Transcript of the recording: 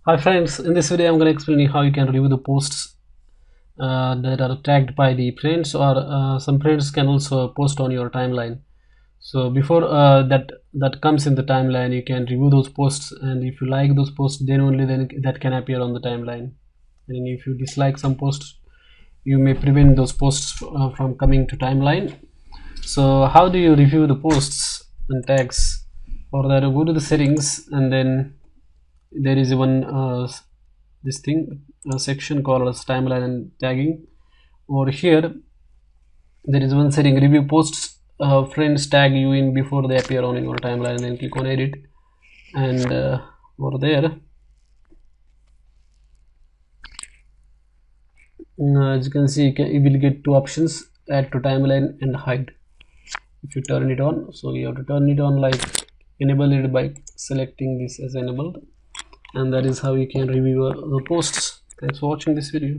Hi friends, in this video I'm going to explain you how you can review the posts that are tagged by the friends, or some friends can also post on your timeline. So before that comes in the timeline, you can review those posts, and if you like those posts, then only then that can appear on the timeline. And if you dislike some posts, you may prevent those posts from coming to timeline. So how do you review the posts and tags? For that, go to the settings, and then there is one this thing section called as timeline and tagging. Over here there is one setting: review posts friends tag you in before they appear on your timeline. Then click on edit, and over there, as you can see, you will get two options: add to timeline and hide. If you turn it on, so you have to turn it on, like enable it by selecting this as enabled, and that is how you can review the posts. Thanks for watching this video.